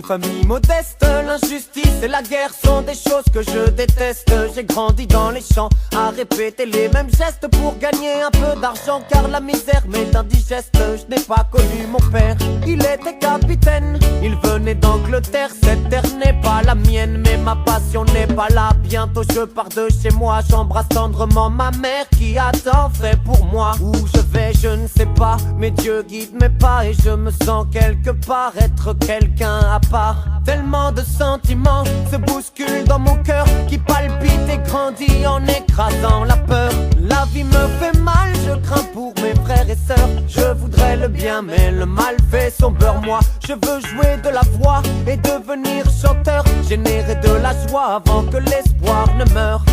famille modeste, l'injustice et la guerre sont des choses que je déteste. J'ai grandi dans les champs à répéter les mêmes gestes pour gagner un peu d'argent, car la misère m'est indigeste. Je n'ai pas connu mon père, il était capitaine, il venait d'Angleterre. Cette terre n'est pas la mienne, mais ma passion n'est pas là. Bientôt je pars de chez moi, j'embrasse tendrement ma mère qui a tant fait pour moi. Où je vais je ne sais pas, mais Dieu guide mes pas et je me sens quelque part être quelqu'un à part. Tellement de sentiments se bousculent dans mon cœur qui palpite et grandit en écrasant la peur. La vie me fait mal, je crains pour mes frères et sœurs. Je voudrais le bien mais le mal fait son beurre. Moi je veux jouer de la voix et devenir chanteur, générer de la joie avant que l'espoir ne meure.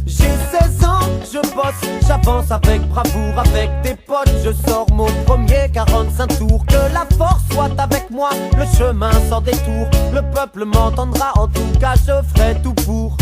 J'ai 16 ans, je bosse, j'avance avec bravoure, avec des potes. Je sors mon premier 45 tours. Que la force soit avec moi, le chemin sans détour. Le peuple m'entendra, en tout cas je ferai tout pour.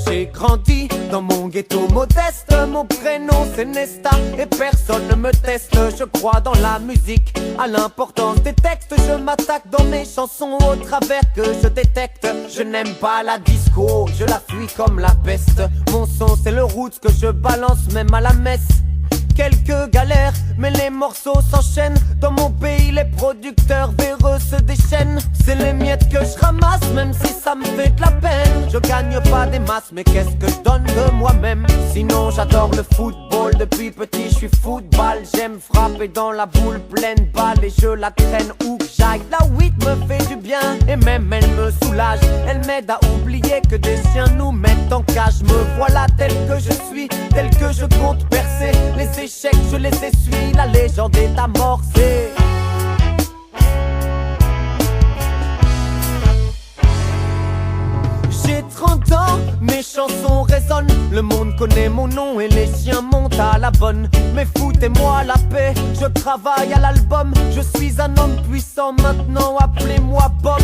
J'ai grandi dans mon ghetto modeste, mon prénom c'est Nesta et personne ne me teste. Je crois dans la musique, à l'importance des textes. Je m'attaque dans mes chansons au travers que je détecte. Je n'aime pas la disco, je la fuis comme la peste. Mon son c'est le roots que je balance même à la messe. Quelques galères, mais les morceaux s'enchaînent. Dans mon pays, les producteurs véreux se déchaînent. C'est les miettes que je ramasse, même si ça me fait de la peine. Je gagne pas des masses, mais qu'est-ce que je donne de moi-même? Sinon, j'adore le football. Depuis petit, je suis football. J'aime frapper dans la boule pleine balle et je la traîne où que j'aille. La weed me fait du bien et même elle me soulage. Elle m'aide à oublier que des chiens nous mettent en cage. Me voilà tel que je suis, tel que je compte percer. Les échecs, je les essuie, la légende est amorcée. J'ai 30 ans, mes chansons résonnent. Le monde connaît mon nom et les chiens montent à la bonne. Mais foutez-moi la paix, je travaille à l'album. Je suis un homme puissant maintenant, appelez-moi Bob.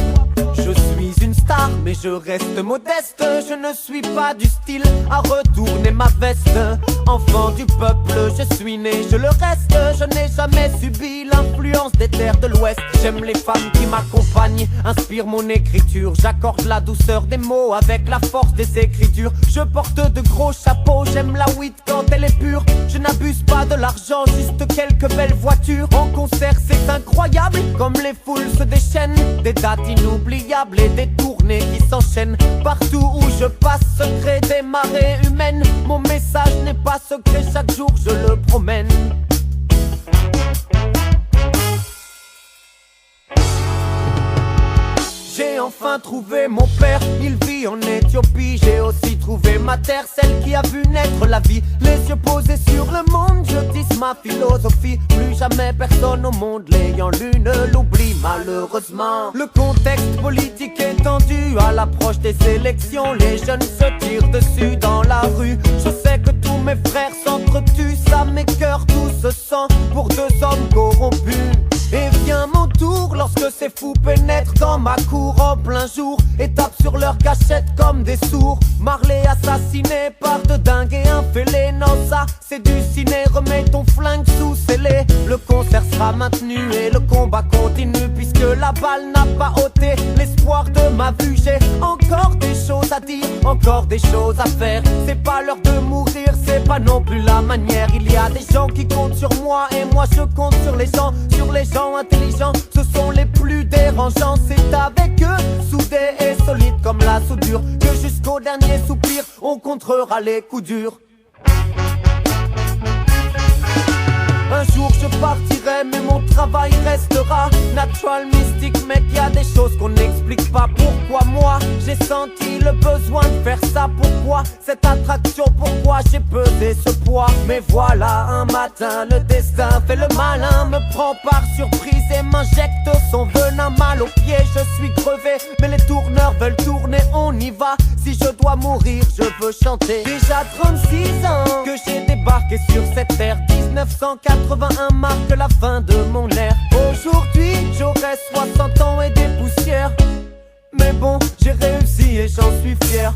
Je suis une star, mais je reste modeste. Je ne suis pas du style à retourner ma veste. Enfant du peuple, je suis né, je le reste. Je n'ai jamais subi l'influence des terres de l'Ouest. J'aime les femmes qui m'accompagnent, inspirent mon écriture. J'accorde la douceur des mots avec la force des écritures. Je porte de gros chapeaux, j'aime la weed quand elle est pure. Je n'abuse pas de l'argent, juste quelques belles voitures. En concert c'est incroyable, comme les foules se déchaînent. Des dates inoubliables et des tournées qui s'enchaînent. Partout où je passe se crée des marées humaines. Mon message n'est pas secret, chaque jour je le promène. J'ai enfin trouvé mon père, il vit en Éthiopie. J'ai aussi trouvé ma terre, celle qui a vu naître la vie. Les yeux posés sur le monde, je tisse ma philosophie. Plus jamais personne au monde l'ayant lu ne l'oublie malheureusement. Le contexte politique est tendu à l'approche des élections. Les jeunes se tirent dessus dans la rue. Je sais que tous mes frères s'entretuent, ça m'écœure tout ce sang pour deux hommes corrompus. Et vient mon tour lorsque ces fous pénètrent dans ma cour en plein jour et tapent sur leur cachette comme des sourds. Marley assassiné par de dingues et un fêlé. Non ça c'est du ciné, remets ton flingue sous scellé. Le concert sera maintenu et le combat continue, puisque la balle n'a pas ôté l'espoir de ma vue. J'ai encore des choses à dire, encore des choses à faire. C'est pas l'heure de mourir, c'est pas non plus la manière. Il y a des gens qui comptent sur moi et moi je compte sur les gens intelligents, ce sont les plus dérangeants. C'est avec eux, soudés et solides comme la soudure, que jusqu'au dernier soupir, on contrera les coups durs. Un jour je partirai, mais mon travail restera. Natural, mystique, mec, y a des choses qu'on n'explique pas. Pourquoi moi, j'ai senti le besoin de faire ça? Pourquoi cette attraction? Pourquoi j'ai pesé ce poids? Mais voilà, un matin, le destin fait le malin, me prend par surprise et m'injecte son venin. Mal aux pieds, je suis crevé, mais les tourneurs veulent tourner, on y va. Si je dois mourir, je veux chanter. Déjà 36 ans que j'ai débarqué sur cette terre. 1981 marque la fin de mon ère. Aujourd'hui, j'aurai 60 ans et des poussières. Mais bon, j'ai réussi et j'en suis fier.